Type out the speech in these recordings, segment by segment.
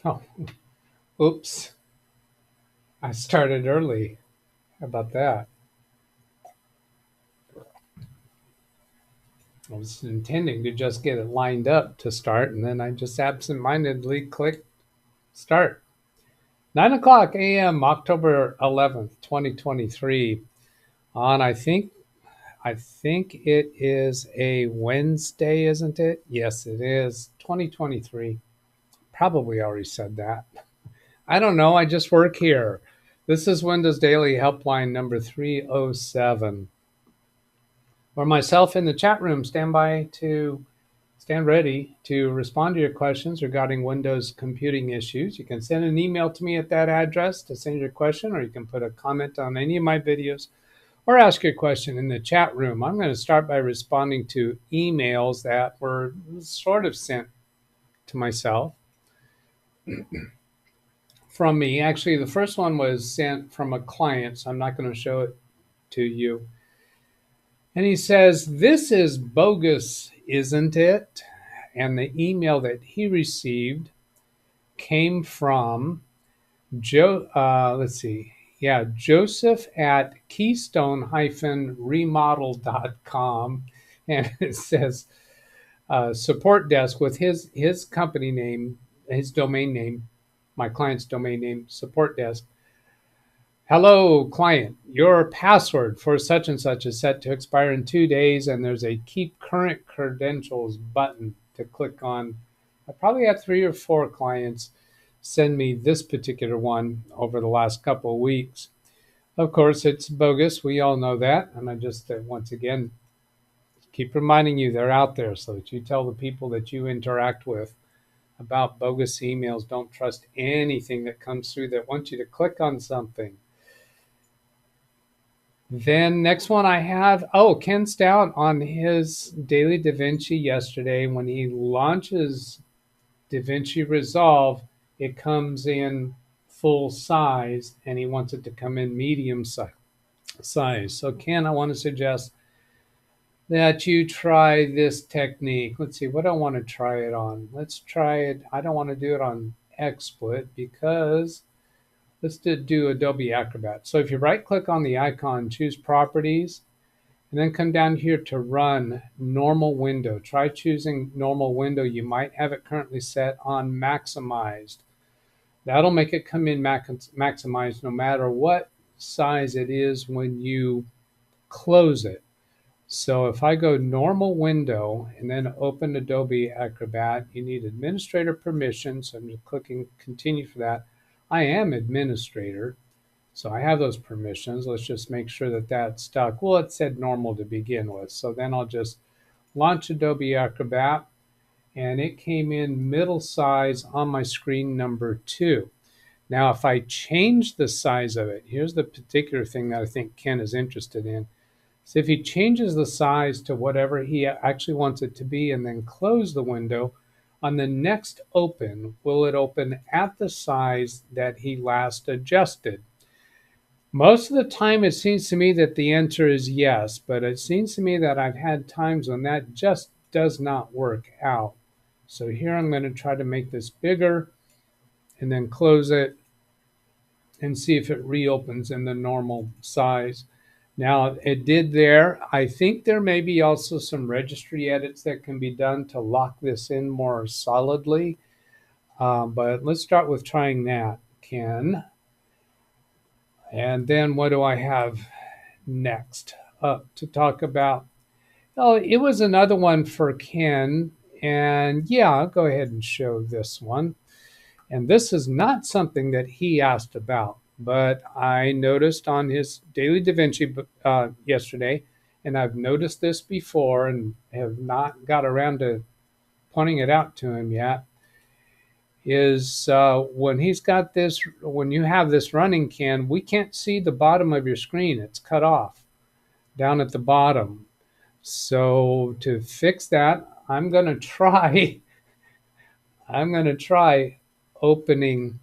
Oh, oops. I started early. How about that? I was intending to just get it lined up to start, and then I just absentmindedly clicked start. 9 o'clock a.m., October 11th, 2023. On, I think it is a Wednesday, isn't it? Yes, it is. 2023. Probably already said that. I don't know. I just work here. This is Windows Daily Helpline number 307. Or myself in the chat room, stand ready to respond to your questions regarding Windows computing issues. You can send an email to me at that address to send your question, or you can put a comment on any of my videos or ask your question in the chat room. I'm going to start by responding to emails that were sort of sent to myself from me. Actually, the first one was sent from a client, so I'm not going to show it to you. And he says, "This is bogus, isn't it?" And the email that he received came from Joseph at keystone-remodel.com. And it says, support desk with his company name, his domain name, my client's domain name, support desk. "Hello, client. Your password for such and such is set to expire in 2 days, and there's a keep current credentials button to click on." I probably had 3 or 4 clients send me this particular one over the last couple of weeks. Of course, it's bogus. We all know that. And I just, once again, keep reminding you they're out there so that you tell the people that you interact with about bogus emails. Don't trust anything that comes through that wants you to click on something. Then next one I have, Ken Stout on his Daily DaVinci yesterday. When he launches DaVinci Resolve, it comes in full size, and he wants it to come in medium size. So Ken, I want to suggest that you try this technique. Let's see, what do I want to try it on? Let's try it. I don't want to do it on XSplit because let's do Adobe Acrobat. So if you right click on the icon, choose properties, and then come down here to run normal window. Try choosing normal window. You might have it currently set on maximized. That'll make it come in maximized no matter what size it is when you close it. So if I go normal window and then open Adobe Acrobat, you need administrator permission. So I'm just clicking continue for that. I am administrator, so I have those permissions. Let's just make sure that that's stuck. Well, it said normal to begin with. So then I'll just launch Adobe Acrobat, and it came in middle size on my screen number 2. Now, if I change the size of it, here's the particular thing that I think Ken is interested in. So if he changes the size to whatever he actually wants it to be and then close the window, on the next open, will it open at the size that he last adjusted? Most of the time, it seems to me that the answer is yes, but it seems to me that I've had times when that just does not work out. So here I'm going to try to make this bigger and then close it and see if it reopens in the normal size. Now it did there. I think there may be also some registry edits that can be done to lock this in more solidly. But let's start with trying that, Ken. And then what do I have next to talk about? Oh, it was another one for Ken. And yeah, I'll go ahead and show this one. And this is not something that he asked about, but I noticed on his Daily DaVinci yesterday, and I've noticed this before and have not got around to pointing it out to him yet, is when he's got this, when you have this running, Ken, we can't see the bottom of your screen. It's cut off down at the bottom. So to fix that, I'm going to try opening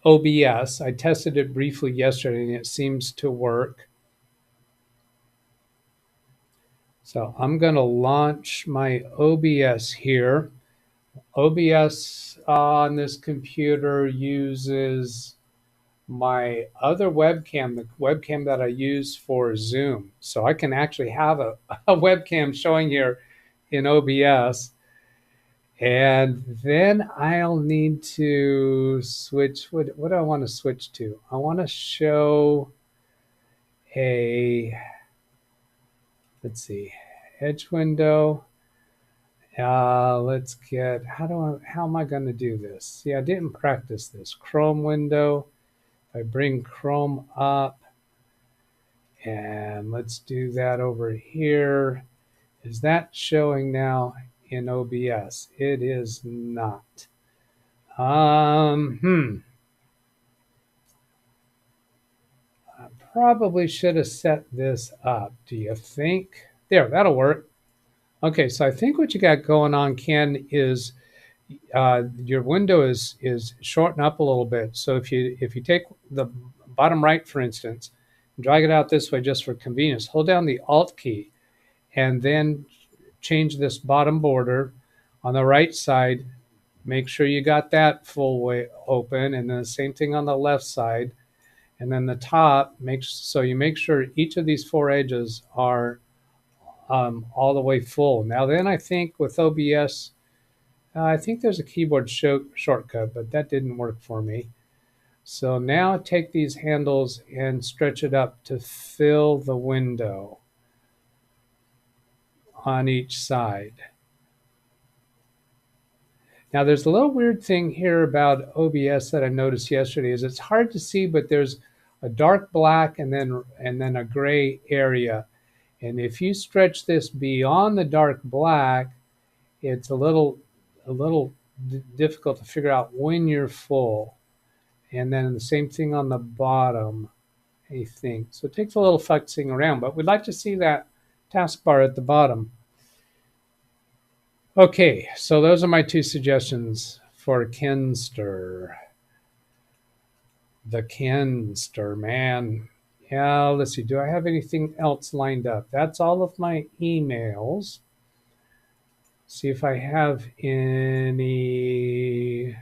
OBS. I tested it briefly yesterday and it seems to work. So I'm going to launch my OBS here. OBS on this computer uses my other webcam, the webcam that I use for Zoom. So I can actually have a webcam showing here in OBS. And then I'll need to switch. What do I want to switch to? I want to show a, let's see, edge window. Let's get, how am I going to do this? See, I didn't practice this. Chrome window. I bring Chrome up, and let's do that over here. Is that showing now in OBS? It is not. I probably should have set this up. Do you think? There, that'll work. Okay, so I think what you got going on, Ken, is your window is shortened up a little bit. So if you take the bottom right, for instance, and drag it out this way just for convenience, hold down the Alt key, and then change this bottom border on the right side. Make sure you got that full way open, and then the same thing on the left side. And then the top, so you make sure each of these four edges are all the way full. Now then, I think with OBS, I think there's a keyboard shortcut, but that didn't work for me. So now take these handles and stretch it up to fill the window on each side. Now there's a little weird thing here about OBS that I noticed yesterday is it's hard to see, but there's a dark black and then a gray area. And if you stretch this beyond the dark black, it's a little difficult to figure out when you're full. And then the same thing on the bottom, I think. So it takes a little futzing around, but we'd like to see that taskbar at the bottom. Okay, so those are my two suggestions for Kenster. The Kenster, man. Yeah, let's see. Do I have anything else lined up? That's all of my emails. See if I have any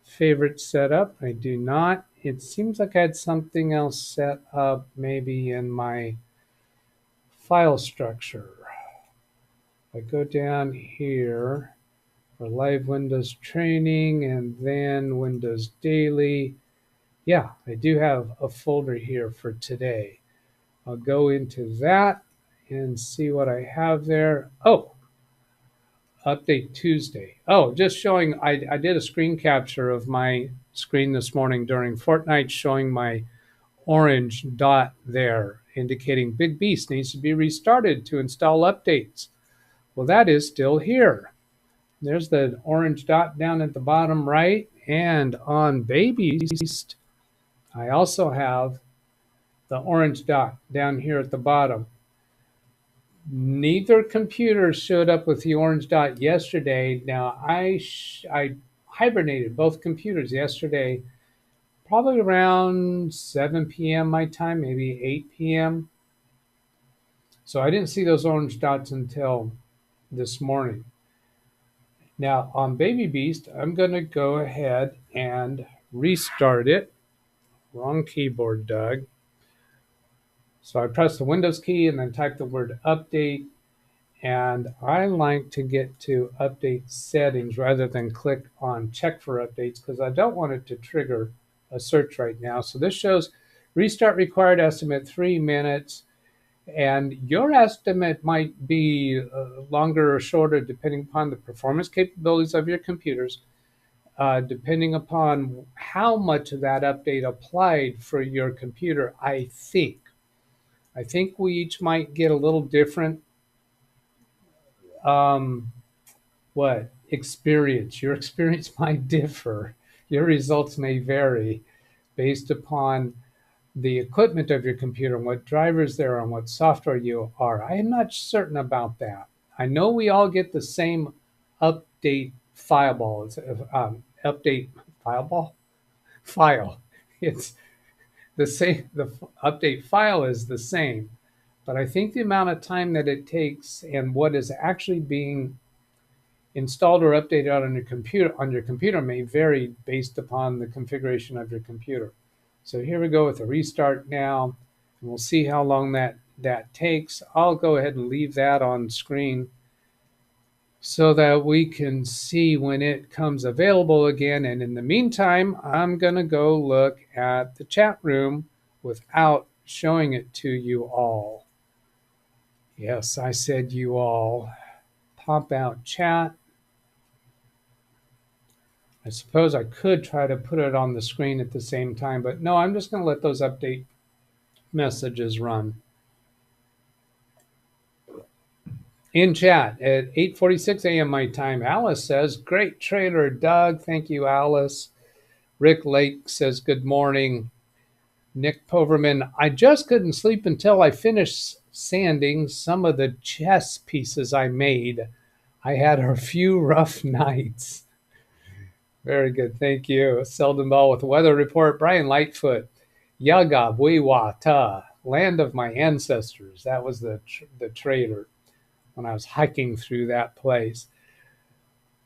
favorites set up. I do not. It seems like I had something else set up maybe in my file structure. I go down here for Live Windows Training and then Windows Daily. Yeah, I do have a folder here for today. I'll go into that and see what I have there. Oh, Update Tuesday. Oh, just showing, I did a screen capture of my screen this morning during Fortnite showing my orange dot there indicating Big Beast needs to be restarted to install updates. Well, that is still here. There's the orange dot down at the bottom right, and on Baby Beast, I also have the orange dot down here at the bottom. Neither computer showed up with the orange dot yesterday. Now, I hibernated both computers yesterday, probably around 7 p.m. my time, maybe 8 p.m. So I didn't see those orange dots until this morning. Now, on Baby Beast, I'm going to go ahead and restart it. Wrong keyboard, Doug. So I press the Windows key and then type the word update. And I like to get to update settings rather than click on check for updates because I don't want it to trigger a search right now. So this shows restart required estimate 3 minutes. And your estimate might be longer or shorter depending upon the performance capabilities of your computers, depending upon how much of that update applied for your computer, I think. I think we each might get a little different experience. Your experience might differ. Your results may vary based upon the equipment of your computer and what drivers there are and what software you are. I am not certain about that. I know we all get the same update fireball. It's update fireball file. It's the same. The update file is the same, but I think the amount of time that it takes and what is actually being installed or updated on your computer may vary based upon the configuration of your computer. So here we go with a restart now, and we'll see how long that takes. I'll go ahead and leave that on screen so that we can see when it comes available again. And in the meantime, I'm going to go look at the chat room without showing it to you all. Yes, I said you all. Pop out chat. I suppose I could try to put it on the screen at the same time, but no, I'm just going to let those update messages run. In chat at 8:46 a.m. my time, Alice says, great trailer, Doug. Thank you, Alice. Rick Lake says, good morning. Nick Poverman, I just couldn't sleep until I finished sanding some of the chess pieces I made. I had a few rough nights. Very good, thank you. Selden Ball with the weather report. Brian Lightfoot, Yaga Wiwa Ta, land of my ancestors. That was the trailer when I was hiking through that place.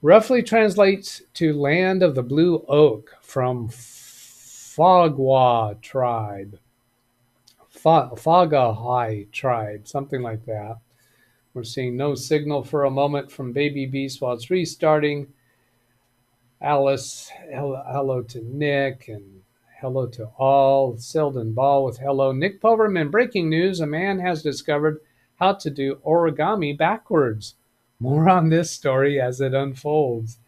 Roughly translates to land of the blue oak from Fagwa tribe. Fagahai tribe, something like that. We're seeing no signal for a moment from Baby Beast while it's restarting. Alice, hello to Nick, and hello to all. Selden Ball with hello. Nick Poverman, breaking news, a man has discovered how to do origami backwards. More on this story as it unfolds.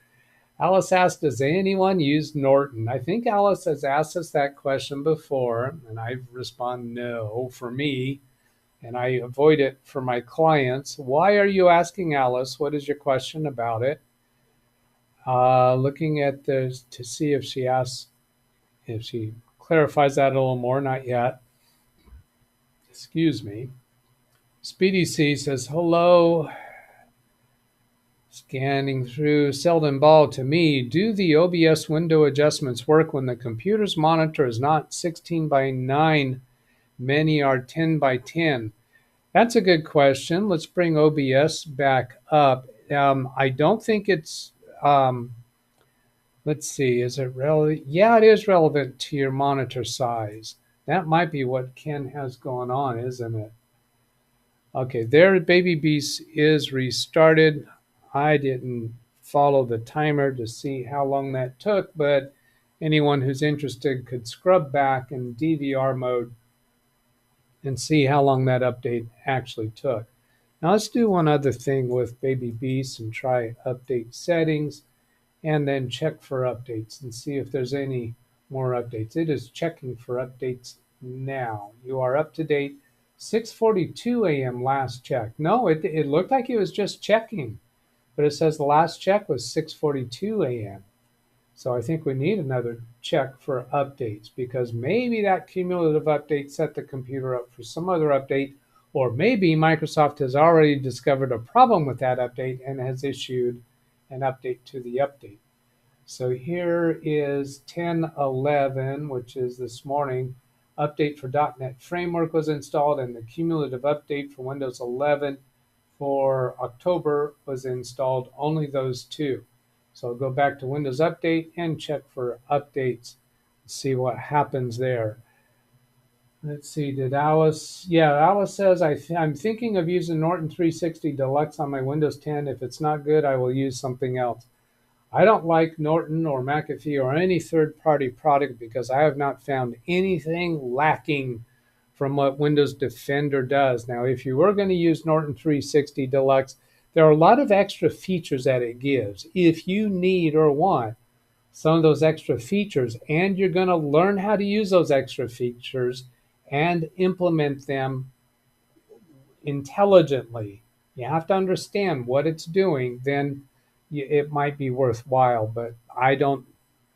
Alice asked, does anyone use Norton? I think Alice has asked us that question before, and I respond no for me, and I avoid it for my clients. Why are you asking, Alice? What is your question about it? Looking at this to see if she asks, if she clarifies that a little more. Not yet. Excuse me. Speedy C says, hello. Scanning through. Selden Ball, to me, do the OBS window adjustments work when the computer's monitor is not 16 by 9? Many are 10 by 10. That's a good question. Let's bring OBS back up. I don't think it's, let's see, is it relevant? Yeah, it is relevant to your monitor size. That might be what Ken has going on, isn't it? Okay, there, Baby Beast is restarted. I didn't follow the timer to see how long that took, but anyone who's interested could scrub back in DVR mode and see how long that update actually took. Now let's do one other thing with Baby Beast and try update settings and then check for updates and see if there's any more updates. It is checking for updates now. You are up to date. 6:42 a.m. last check. No, it looked like it was just checking, but it says the last check was 6:42 a.m. So I think we need another check for updates because maybe that cumulative update set the computer up for some other update, or maybe Microsoft has already discovered a problem with that update and has issued an update to the update. So here is 10:11, which is this morning. Update for .NET Framework was installed, and the cumulative update for Windows 11 for October was installed, only those two. So I'll go back to Windows Update and check for updates, see what happens there. Let's see, did Alice? Yeah, Alice says, I'm thinking of using Norton 360 Deluxe on my Windows 10. If it's not good, I will use something else. I don't like Norton or McAfee or any third-party product because I have not found anything lacking from what Windows Defender does. Now, if you were going to use Norton 360 Deluxe, there are a lot of extra features that it gives. If you need or want some of those extra features, and you're going to learn how to use those extra features and implement them intelligently, you have to understand what it's doing, then it might be worthwhile. But I don't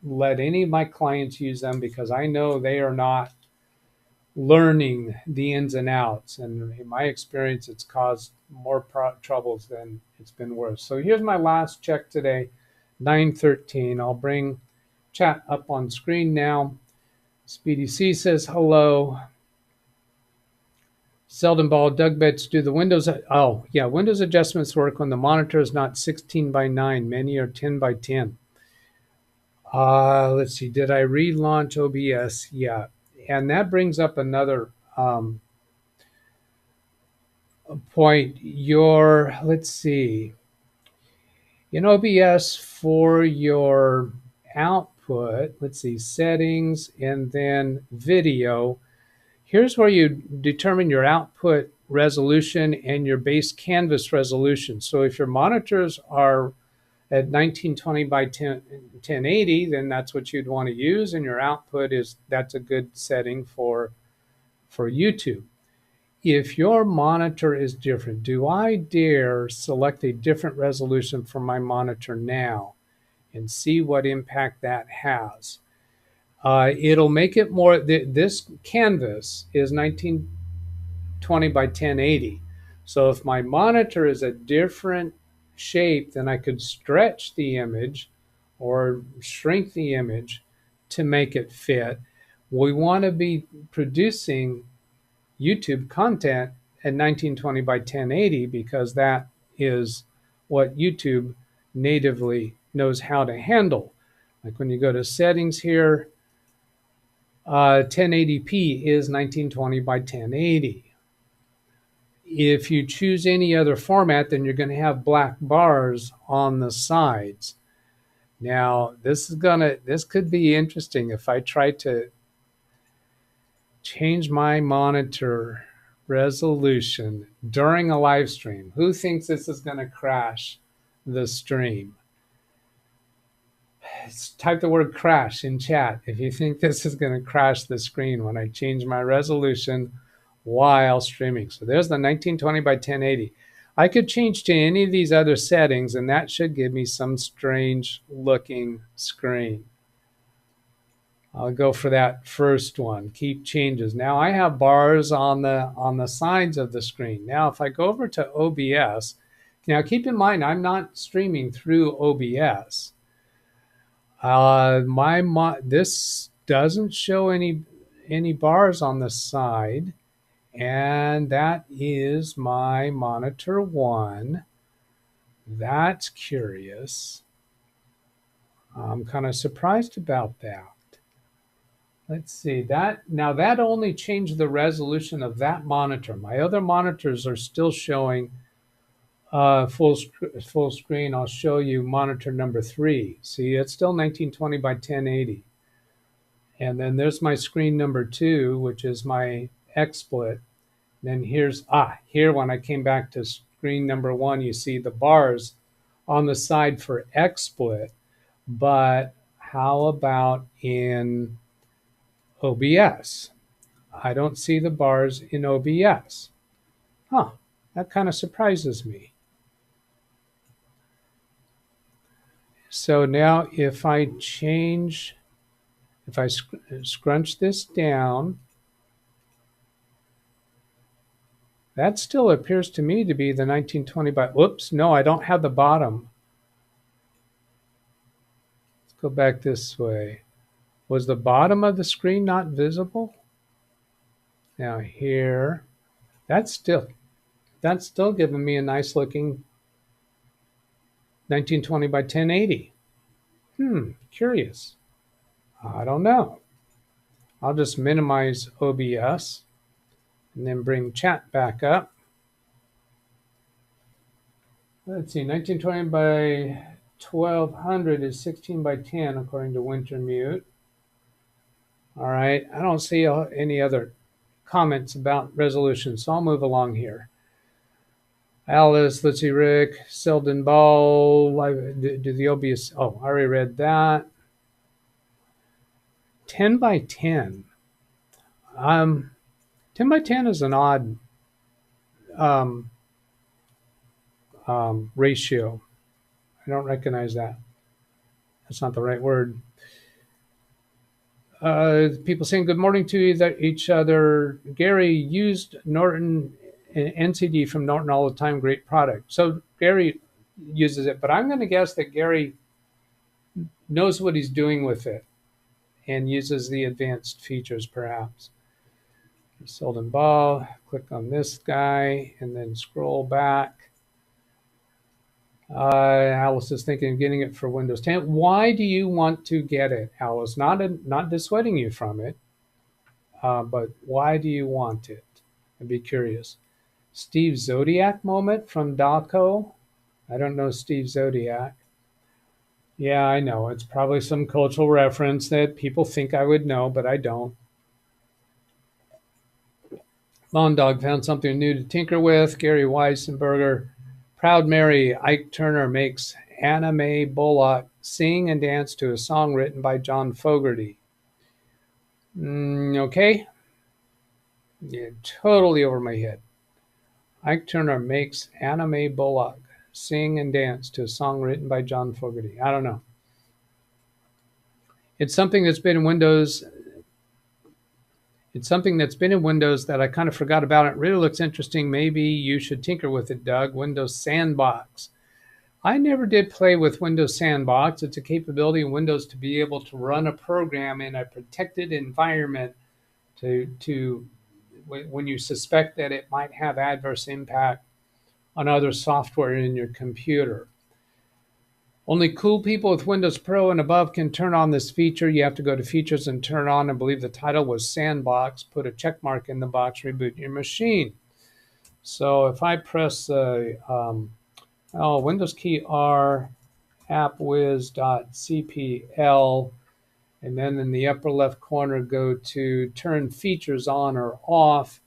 let any of my clients use them because I know they are not learning the ins and outs. And in my experience, it's caused more troubles than it's been worth. So here's my last check today, 9:13. I'll bring chat up on screen now. Speedy C says hello. Seldom Ball, DougBetts, do the Windows, oh yeah, Windows adjustments work when the monitor is not 16:9, many are 10:10. Let's see, did I relaunch OBS? Yeah, and that brings up another point. Let's see, in OBS for your output, let's see, settings, and then video. Here's where you determine your output resolution and your base canvas resolution. So if your monitors are at 1920 by 1080, then that's what you'd want to use, and your output that's a good setting for YouTube. If your monitor is different, do I dare select a different resolution for my monitor now and see what impact that has? It'll make it more, this canvas is 1920 by 1080. So if my monitor is a different shape, then I could stretch the image or shrink the image to make it fit. We want to be producing YouTube content at 1920 by 1080 because that is what YouTube natively knows how to handle. Like when you go to settings here, 1080p is 1920 by 1080. If you choose any other format, then you're going to have black bars on the sides. Now, this could be interesting if I try to change my monitor resolution during a live stream. Who thinks this is going to crash the stream? Type the word crash in chat if you think this is going to crash the screen when I change my resolution while streaming. So there's the 1920 by 1080. I could change to any of these other settings, and that should give me some strange looking screen. I'll go for that first one, keep changes. Now I have bars on the sides of the screen. Now if I go over to OBS, now keep in mind I'm not streaming through OBS. This doesn't show any bars on the side, and that is my monitor 1. That's curious. I'm kind of surprised about that. Let's see, that only changed the resolution of that monitor. My other monitors are still showing full screen. I'll show you monitor number 3. See, it's still 1920 by 1080. And then there's my screen number 2, which is my XSplit. Then here when I came back to screen number 1, you see the bars on the side for XSplit. But how about in OBS? I don't see the bars in OBS. That kind of surprises me. So now if I scrunch this down, that still appears to me to be the 1920 by, whoops, no, I don't have the bottom. Let's go back this way. Was the bottom of the screen not visible? Now here, that's still giving me a nice looking 1920 by 1080. Curious. I don't know. I'll just minimize OBS and then bring chat back up. Let's see, 1920 by 1200 is 16 by 10 according to Wintermute. All right, I don't see any other comments about resolution, so I'll move along here. Alice, let's see, Rick, Selden Ball, do the OBS, I already read that. 10 by 10. 10 by 10 is an odd ratio. I don't recognize that. That's not the right word. People saying good morning to each other. Gary used Norton NCD from Norton all the time. Great product. So Gary uses it, but I'm going to guess that Gary knows what he's doing with it and uses the advanced features perhaps. Selden Ball, click on this guy, and then scroll back. Alice is thinking of getting it for Windows 10. Why do you want to get it, Alice? Not dissuading you from it, but why do you want it? I'd be curious. Steve Zodiac moment from Daco. I don't know Steve Zodiac. Yeah, I know. It's probably some cultural reference that people think I would know, but I don't. Lawn Dog found something new to tinker with. Gary Weisenberger. Proud Mary. Ike Turner makes Anna Mae Bullock sing and dance to a song written by John Fogerty. Okay. Yeah, totally over my head. Ike Turner makes Anna Mae Bullock sing and dance to a song written by John Fogerty. I don't know. It's something that's been in Windows. It's something that's been in Windows that I kind of forgot about. It really looks interesting. Maybe you should tinker with it, Doug. Windows Sandbox. I never did play with Windows Sandbox. It's a capability in Windows to be able to run a program in a protected environment to when you suspect that it might have adverse impact on other software in your computer. Only cool people with Windows Pro and above can turn on this feature. You have to go to Features and turn on. I believe the title was Sandbox. Put a check mark in the box, reboot your machine. So if I press the Windows key R, appwiz.cpl, and then in the upper left corner, go to turn features on or off,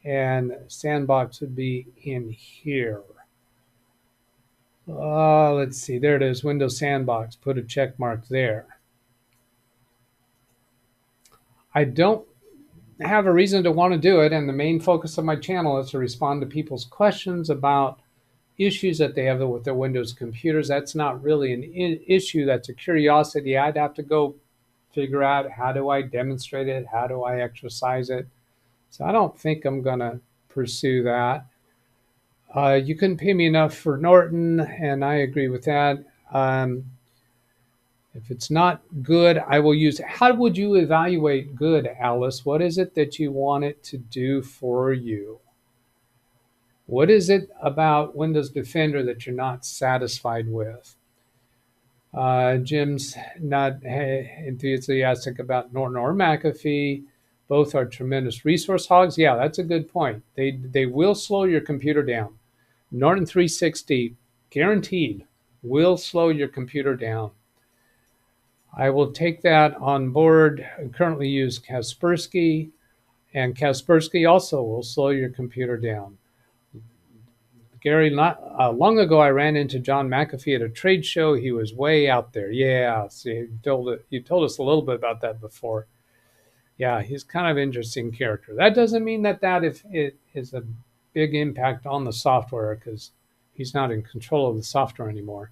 and Sandbox would be in here. Let's see, there it is, Windows Sandbox. Put a check mark there. I don't have a reason to want to do it, and the main focus of my channel is to respond to people's questions about issues that they have with their Windows computers. That's not really an issue, that's a curiosity. I'd have to go figure out, how do I demonstrate it? How do I exercise it? So I don't think I'm going to pursue that. You couldn't pay me enough for Norton, and I agree with that. If it's not good, I will use it. How would you evaluate good, Alice? What is it that you want it to do for you? What is it about Windows Defender that you're not satisfied with? Jim's not enthusiastic about Norton or McAfee. Both are tremendous resource hogs. Yeah, that's a good point. They will slow your computer down. Norton 360, guaranteed, will slow your computer down. I will take that on board. I currently use Kaspersky, and Kaspersky also will slow your computer down. Gary, not long ago, I ran into John McAfee at a trade show. He was way out there. Yeah, see, you told us a little bit about that before. Yeah, he's kind of an interesting character. That doesn't mean that it is a big impact on the software, because he's not in control of the software anymore.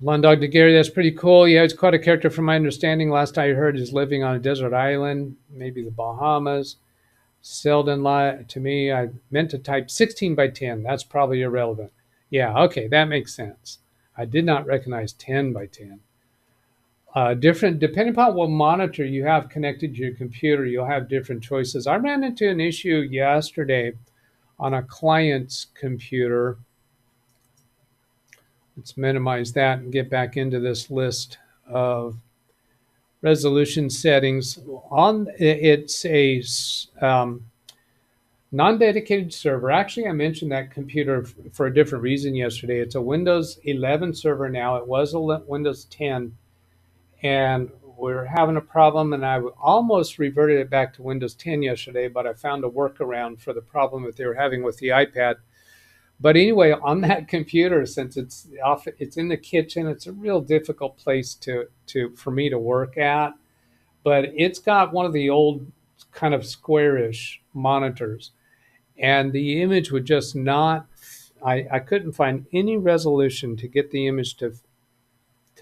Lundog to Gary, that's pretty cool. Yeah, he's quite a character from my understanding. Last I heard, he's living on a desert island, maybe the Bahamas. Selden to me, I meant to type 16 by 10. That's probably irrelevant. Yeah, okay, that makes sense. I did not recognize 10 by 10. Depending upon what monitor you have connected to your computer, you'll have different choices. I ran into an issue yesterday on a client's computer. Let's minimize that and get back into this list of resolution settings. It's a non-dedicated server. Actually, I mentioned that computer for a different reason yesterday. It's a Windows 11 server now. It was a Windows 10, and we're having a problem, and I almost reverted it back to Windows 10 yesterday, but I found a workaround for the problem that they were having with the iPad. But anyway, on that computer, since it's in the kitchen, it's a real difficult place for me to work at. But it's got one of the old kind of squarish monitors, and the image would just not. I couldn't find any resolution to get the image to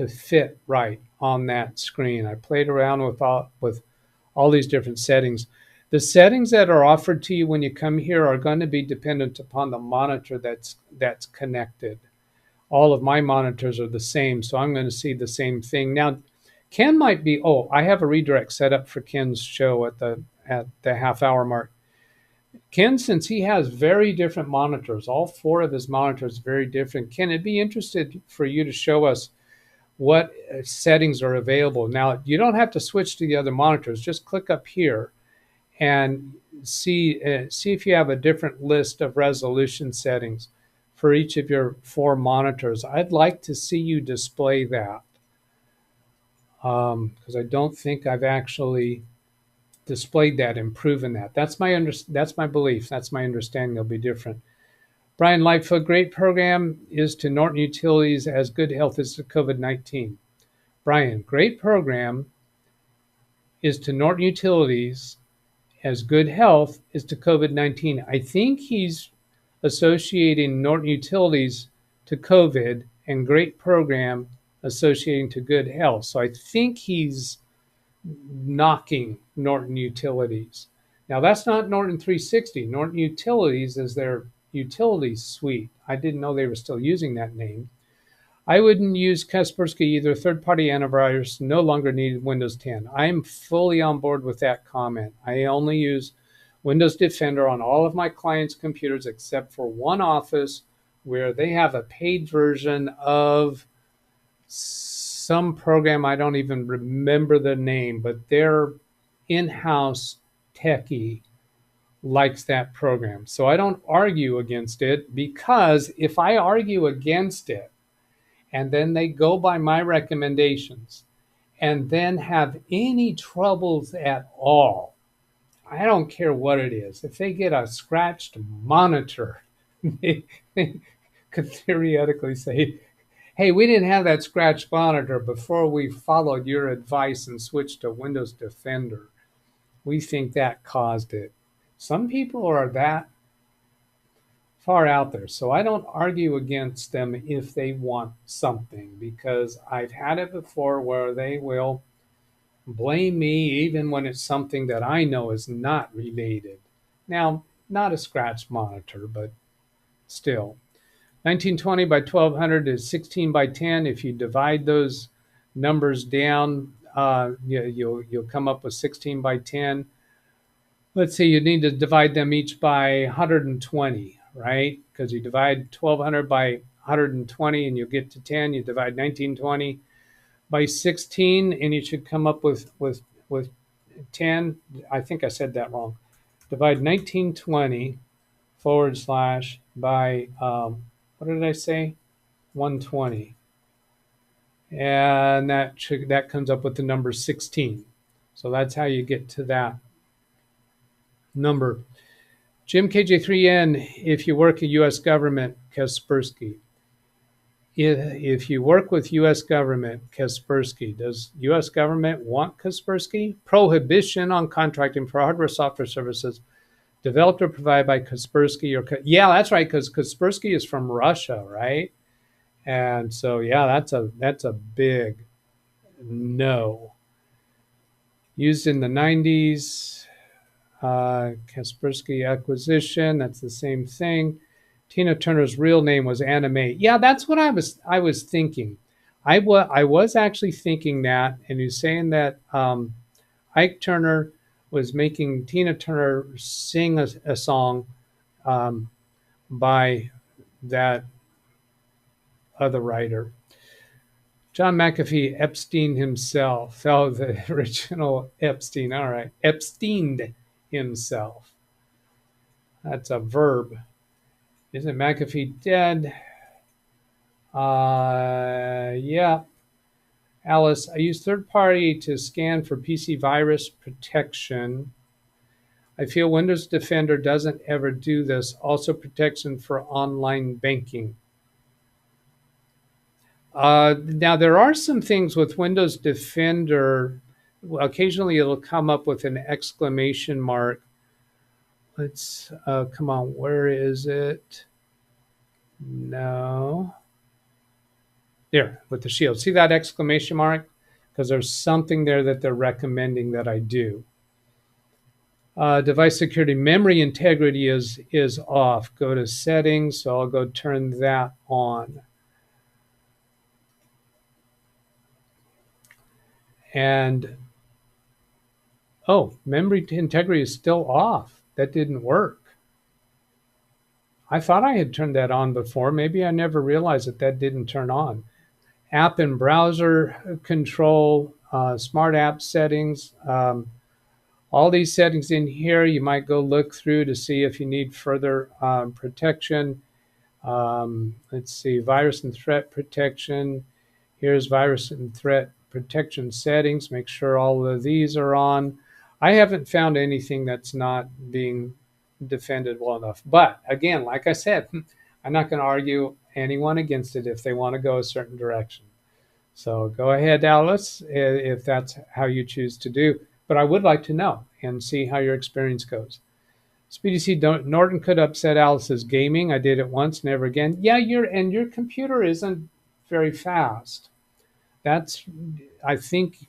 fit right on that screen. I played around with all these different settings. The settings that are offered to you when you come here are going to be dependent upon the monitor that's connected. All of my monitors are the same, so I'm going to see the same thing. Now, Ken might be, I have a redirect set up for Ken's show at at the half-hour mark. Ken, since he has very different monitors, all 4 of his monitors are very different, Ken, it'd be interested for you to show us what settings are available. Now, you don't have to switch to the other monitors. Just click up here and see if you have a different list of resolution settings for each of your 4 monitors. I'd like to see you display that because I don't think I've actually displayed that and proven that. That's my belief. That's my understanding. They'll be different. Brian Lightfoot, great program is to Norton Utilities as good health is to COVID-19. Brian, great program is to Norton Utilities as good health is to COVID-19. I think he's associating Norton Utilities to COVID and great program associating to good health. So I think he's knocking Norton Utilities. Now that's not Norton 360. Norton Utilities is their utilities suite. I didn't know they were still using that name. I wouldn't use Kaspersky either. Third-party antivirus no longer needed Windows 10. I'm fully on board with that comment. I only use Windows Defender on all of my clients' computers except for one office where they have a paid version of some program. I don't even remember the name, but their in-house techie likes that program. So I don't argue against it, because if I argue against it and then they go by my recommendations and then have any troubles at all, I don't care what it is. If they get a scratched monitor, they could theoretically say, hey, we didn't have that scratched monitor before we followed your advice and switched to Windows Defender. We think that caused it. Some people are that far out there, so I don't argue against them if they want something, because I've had it before where they will blame me even when it's something that I know is not related. Now, not a scratch monitor, but still. 1920 by 1200 is 16 by 10. If you divide those numbers down, you'll come up with 16 by 10. Let's say you need to divide them each by 120, right? Because you divide 1200 by 120 and you get to 10. You divide 1920 by 16 and you should come up with 10. I think I said that wrong. Divide 1920 / by, what did I say? 120. And that comes up with the number 16. So that's how you get to that number. Jim KJ3N, if you work at U.S. government, Kaspersky. If you work with U.S. government, Kaspersky, does U.S. government want Kaspersky? Prohibition on contracting for hardware software services developed or provided by Kaspersky. Yeah, that's right, because Kaspersky is from Russia, right? And so, yeah, that's a big no. Used in the 90s, Kaspersky acquisition, that's the same thing. Tina Turner's real name was Anna Mae. Yeah, that's what I was thinking. I was actually thinking that, and he's saying that Ike Turner was making Tina Turner sing a song by that other writer. John McAfee Epstein himself. Oh, the original Epstein. All right. Epsteined himself. That's a verb. Isn't McAfee dead? Yeah. Alice, I use third party to scan for PC virus protection. I feel Windows Defender doesn't ever do this. Also protection for online banking. Now, there are some things with Windows Defender. Occasionally, it'll come up with an exclamation mark. Let's, come on, where is it? No. There, with the shield. See that exclamation mark? Because there's something there that they're recommending that I do. Device security, memory integrity is off. Go to settings, so I'll go turn that on. And Oh, memory integrity is still off. That didn't work. I thought I had turned that on before. Maybe I never realized that that didn't turn on. App and browser control, smart app settings, all these settings in here, you might go look through to see if you need further protection. Let's see, virus and threat protection. Here's virus and threat protection settings. Make sure all of these are on. I haven't found anything that's not being defended well enough. But again, like I said, I'm not going to argue anyone against it if they want to go a certain direction. So go ahead, Alice, if that's how you choose to do. But I would like to know and see how your experience goes. Speedy C. Norton could upset Alice's gaming. I did it once, never again. Yeah, your computer isn't very fast. That's, I think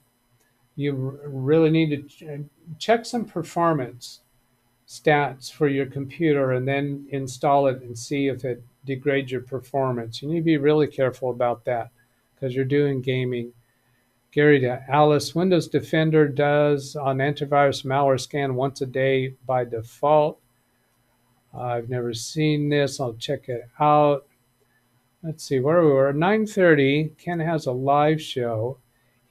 you really need to check some performance stats for your computer and then install it and see if it degrades your performance. You need to be really careful about that because you're doing gaming. Gary to Alice, Windows Defender does an antivirus malware scan once a day by default. I've never seen this. I'll check it out. Let's see where we were. 9:30. Ken has a live show.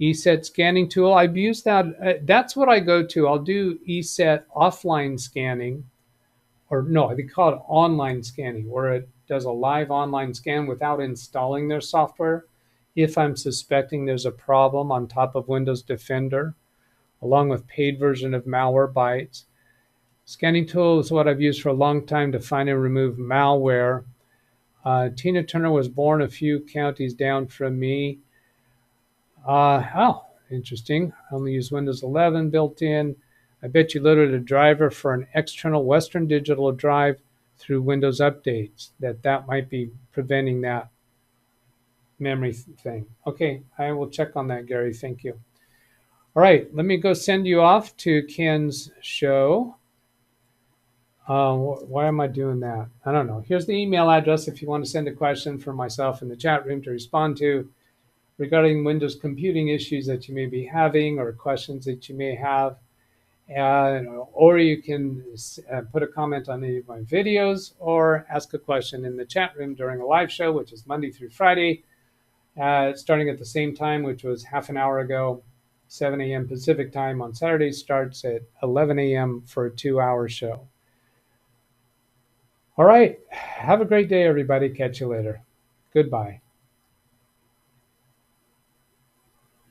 ESET scanning tool. I've used that. That's what I go to. I'll do ESET offline scanning, or no, they call it online scanning, where it does a live online scan without installing their software. If I'm suspecting there's a problem on top of Windows Defender, along with paid version of Malwarebytes. Scanning tool is what I've used for a long time to find and remove malware. Tina Turner was born a few counties down from me. Oh, interesting. I only use Windows 11 built in. I bet you loaded a driver for an external Western Digital drive through Windows updates. That might be preventing that memory thing. Okay, I will check on that, Gary. Thank you. All right, let me go send you off to Ken's show. Why am I doing that? I don't know. Here's the email address if you want to send a question for myself in the chat room to respond to regarding Windows computing issues that you may be having or questions that you may have. Or you can put a comment on any of my videos or ask a question in the chat room during a live show, which is Monday through Friday, starting at the same time, which was half an hour ago, 7 a.m. Pacific time. On Saturday starts at 11 a.m. for a 2-hour show. All right. Have a great day, everybody. Catch you later. Goodbye.